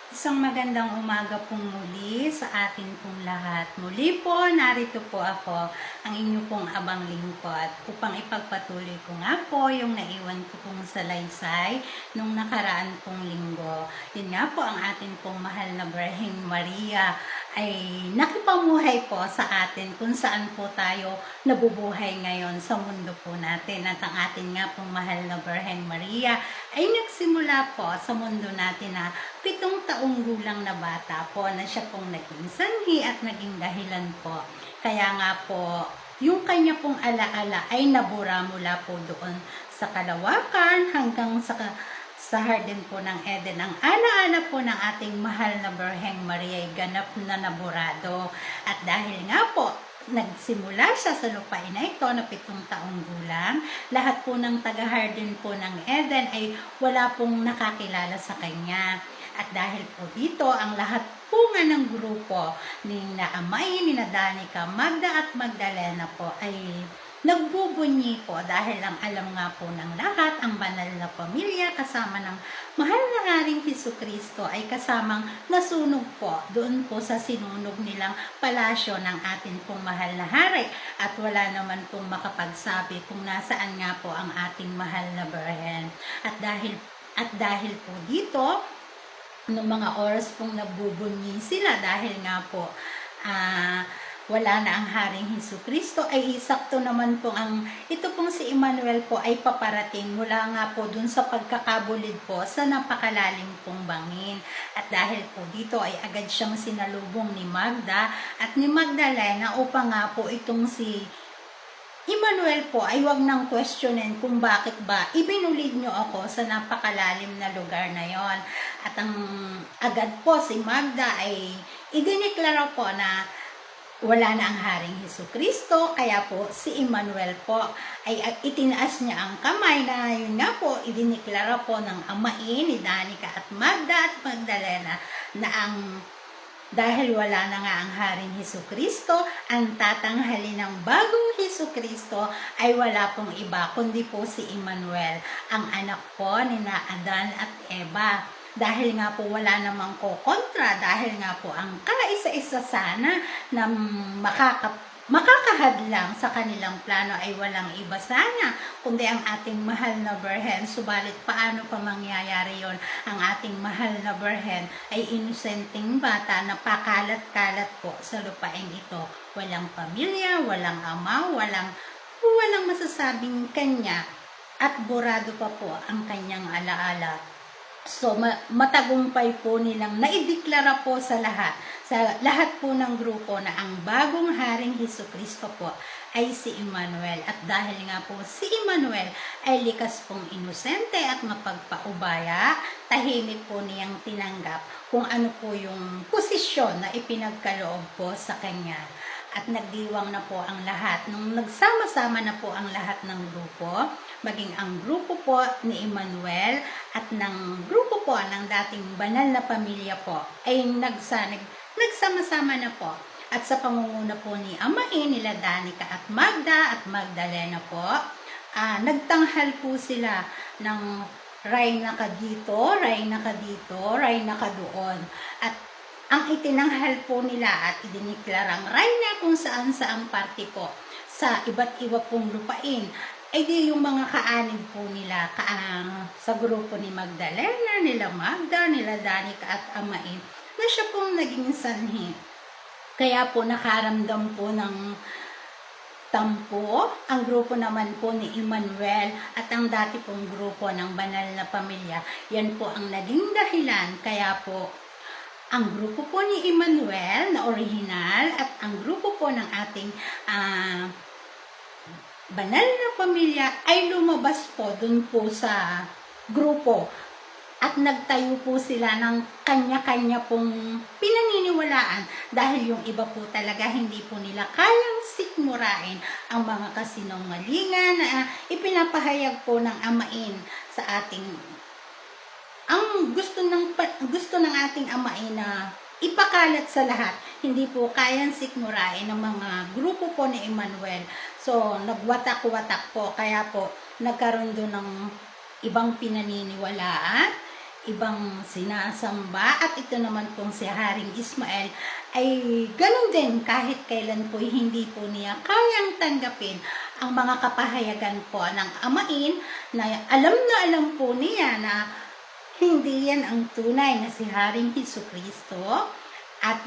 Isang magandang umaga pong muli sa atin pong lahat. Muli po, narito po ako, ang inyo pong abang lingkod, upang ipagpatuloy ko nga po yung naiwan ko pong salaysay nung nakaraan pong linggo. Yun nga po, ang atin pong mahal na Birheng Maria ay nakipamuhay po sa atin kung saan po tayo nabubuhay ngayon sa mundo po natin. At ang atin nga pong mahal na Birheng Maria ay nagsimula po sa mundo natin na 7 taong gulang na bata po na siya pong naging sanhi at naging dahilan po. Kaya nga po, yung kanya pong alaala ay nabura mula po doon sa kalawakan hanggang sa Hardin po ng Eden. Ang alaala po ng ating mahal na Birheng Maria ay ganap na naburado. At dahil nga po, nagsimula siya sa lupain na ito na 7 taong gulang, lahat po ng taga-Hardin po ng Eden ay wala pong nakakilala sa kanya. At dahil po dito, ang lahat po nga ng grupo ni Naamay, ni Danica, Magda at Magdalena po ay nagbubunyi po dahil ang alam nga po ng lahat, ang banal na pamilya kasama ng mahal na Haring Hesukristo ay kasamang nasunog po doon po sa sinunog nilang palasyo ng atin pong mahal na hari. At wala naman pong makapagsabi kung nasaan nga po ang ating mahal na Birhen. At dahil po dito, noong mga oras pong nagbubunyi sila dahil nga po wala na ang Haring Hesukristo, ay isakto naman po ito pong si Emmanuel po ay paparating mula nga po dun sa pagkakabulid po sa napakalalim pong bangin. At dahil po dito ay agad siyang sinalubong ni Magda at ni Magdalena upang nga po itong si Emmanuel po ay wag nang questionin kung bakit ba ibinulid nyo ako sa napakalalim na lugar na yon. At ang agad po si Magda ay idineklara po na wala na ang Haring Hesukristo, kaya po si Emmanuel po ay itinaas niya ang kamay na yun nga po, idineklara po ng amain ni Danica at Magda at Magdalena na dahil wala na nga ang Haring Hesukristo, ang tatanghalin ng bagong Hesukristo ay wala pong iba, kundi po si Emmanuel, ang anak po ni Adan at Eva. Dahil nga po wala namang kokontra, dahil nga po ang kaisa-isa sana na makakahadlang sa kanilang plano ay walang iba sana kundi ang ating mahal na Birhen. Subalit paano pa mangyayari yon? Ang ating mahal na Birhen ay inosenteng bata na pakalat-kalat po sa lupain ito. Walang pamilya, walang ama, walang masasabing kanya, at burado pa po ang kanyang alaala. So, matagumpay po nilang naideklara po sa lahat po ng grupo na ang bagong Haring Hesukristo po ay si Emmanuel. At dahil nga po si Emmanuel ay likas pong inosente at mapagpaubaya, tahimik po niyang tinanggap kung ano po yung posisyon na ipinagkaloob po sa kanya. At nagdiwang na po ang lahat. Nung nagsama-sama na po ang lahat ng grupo, maging ang grupo po ni Emmanuel at ng grupo po ng dating banal na pamilya po ay nagsama-sama na po. At sa pangunguna po ni Amain, nila Danica at Magda at Magdalena po, nagtanghal po sila ng ray na ka dito, ray na ka dito, ray na ka doon. At ang itinanghal po nila at idineklarang ray na kung saan-saang parte po sa iba't iba pong lupain ay di yung mga kaanib po nila sa grupo ni Magdalena, nila Magda, nila Danica at Amain na siya pong naging sanhi. Kaya po nakaramdam po ng tampo ang grupo naman po ni Emmanuel at ang dati pong grupo ng banal na pamilya. Yan po ang naging dahilan kaya po ang grupo po ni Emmanuel na original at ang grupo po ng ating banal na pamilya ay lumabas po dun po sa grupo at nagtayo po sila ng kanya-kanya pong pinaniniwalaan dahil yung iba po talaga hindi po nila kayang sikmurain ang mga kasinungalingan na ipinapahayag po ng amain sa ating ang gusto ng ating amain na ipakalat sa lahat. Hindi po kayang sikmurain ng mga grupo po ni Emmanuel. So, nagwatak-watak po. Kaya po, nagkaroon doon ng ibang pinaniniwalaan, ibang sinasamba, at ito naman pong si Haring Ismael ay ganun din, kahit kailan po hindi po niya kayang tanggapin ang mga kapahayagan po ng amain na alam po niya na hindi yan ang tunay na si Haring Hesukristo, at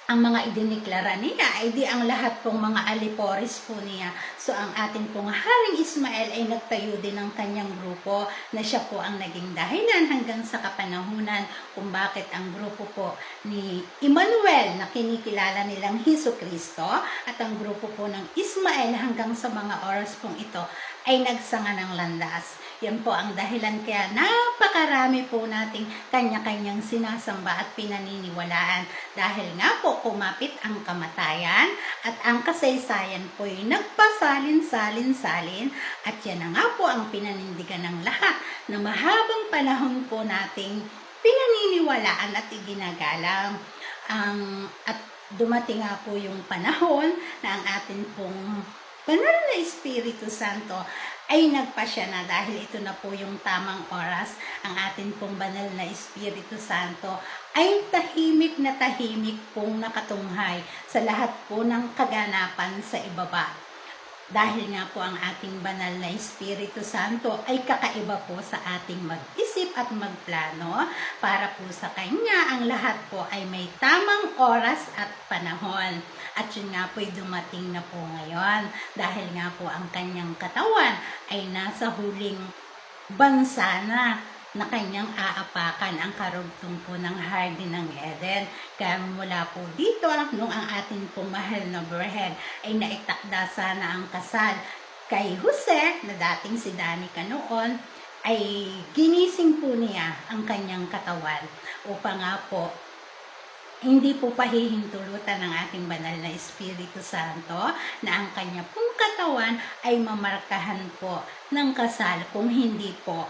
ang mga idiniklara niya ay di ang lahat pong mga alipores po niya. So ang ating pong Haring Ismael ay nagtayo din ng kanyang grupo na siya po ang naging dahilan hanggang sa kapanahunan kung bakit ang grupo po ni Emmanuel na kinikilala nilang Hesukristo at ang grupo po ng Ismael hanggang sa mga oras pong ito ay nagsanga ng landas. Yan po ang dahilan kaya napakarami po nating kanya-kanyang sinasamba at pinaniniwalaan. Dahil nga po kumapit ang kamatayan at ang kasaysayan po ay nagpasalin-salin-salin, at yan na nga po ang pinanindigan ng lahat na mahabang panahon po nating pinaniniwalaan at iginagalang. At dumating nga po yung panahon na ang atin pong banal na Espiritu Santo ay nagpasya na, dahil ito na po yung tamang oras. Ang atin pong banal na Espiritu Santo ay tahimik na tahimik pong nakatunghay sa lahat po ng kaganapan sa ibaba. Dahil nga po ang ating banal na Espiritu Santo ay kakaiba po sa ating mag-isip at magplano. Para po sa Kanya, ang lahat po ay may tamang oras at panahon. At yun nga po ay dumating na po ngayon. Dahil nga po ang Kanyang katawan ay nasa huling bansa na Kanyang aapakan ang karugtong po ng Hardin ng Eden. Kaya mula po dito, nung ang ating pong mahal na Birhen ay naitakda sana ang kasal kay Jose, na dating si Danica noon, ay ginising po niya ang kanyang katawan upang nga po hindi po pahihintulutan ng ating banal na Espiritu Santo na ang kanya pong katawan ay mamarkahan po ng kasal, kung hindi po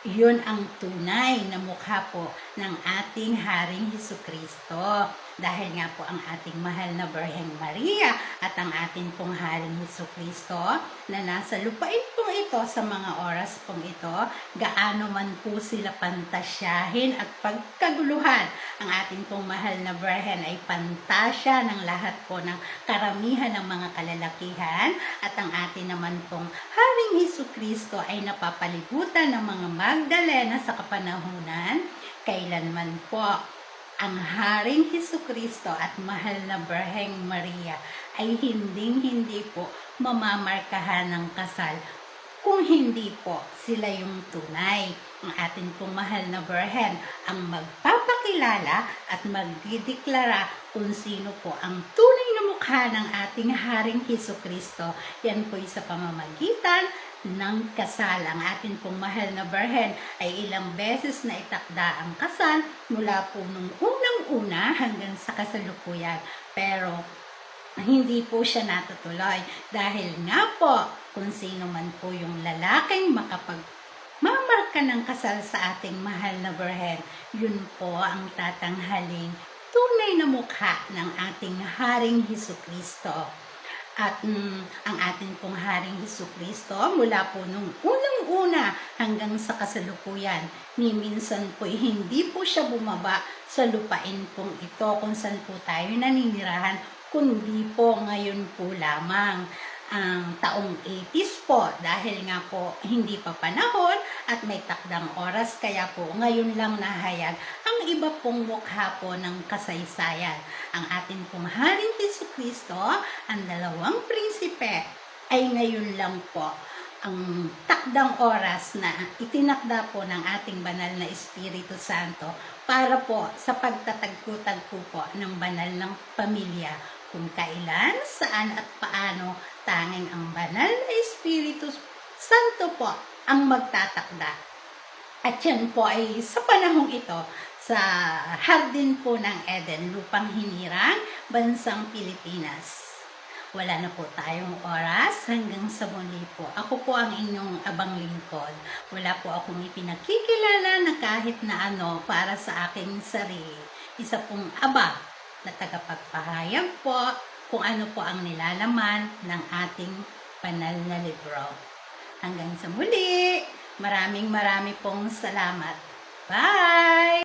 yun ang tunay na mukha po ng ating Haring Hesukristo. Dahil nga po ang ating mahal na Birheng Maria at ang ating pong Haring Hesukristo na nasa lupain pong ito sa mga oras pong ito, gaano man po sila pantasyahin at pagkaguluhan, ang ating pong mahal na Birhen ay pantasya ng lahat po ng karamihan ng mga kalalakihan, at ang atin naman pong Haring Hesukristo ay napapalibutan ng mga Magdalena sa kapanahunan. Kailanman po ang Haring Hesukristo at mahal na Birheng Maria ay hindi po mamamarkahan ng kasal kung hindi po sila yung tunay. Ang atin pong mahal na Birhen ang magpapakilala at magdideklara kung sino po ang tunay na mukha ng ating Haring Hesukristo. Yan po sa pamamagitan ng kasal. Ang atin pong mahal na Birhen ay ilang beses na itakda ang kasal mula po nung unang-una hanggang sa kasalukuyan. Pero hindi po siya natutuloy dahil nga po kung sino man po yung lalaking makapagmamarka ng kasal sa ating mahal na Birhen, yun po ang tatanghaling tunay na mukha ng ating Haring Hesukristo. At ang ating pong Haring Hesukristo mula po nung unang-una hanggang sa kasalukuyan, ni minsan po hindi po siya bumaba sa lupain pong ito kung saan po tayo naninirahan, kundi po ngayon po lamang ang taong 80s po, dahil nga po hindi pa panahon at may takdang oras, kaya po ngayon lang nahayag ang iba pong mukha po ng kasaysayan. Ang ating pong Haring Hesukristo, ang dalawang prinsipe, ay ngayon lang po ang takdang oras na itinakda po ng ating banal na Espiritu Santo para po sa pagtatagpo-tagpo po ng banal ng pamilya. Kung kailan, saan at paano, tanging ang banal na Espiritu Santo po ang magtatakda. At yan po ay sa panahong ito, sa Hardin po ng Eden, lupang hinirang, bansang Pilipinas. Wala na po tayong oras, hanggang sa muli po. Ako po ang inyong abang lingkod. Wala po akong ipinakikilala na kahit na ano para sa aking sarili. Isa pong abang na tagapagpahayag po kung ano po ang nilalaman ng ating banal na libro. Hanggang sa muli, maraming pong salamat. Bye!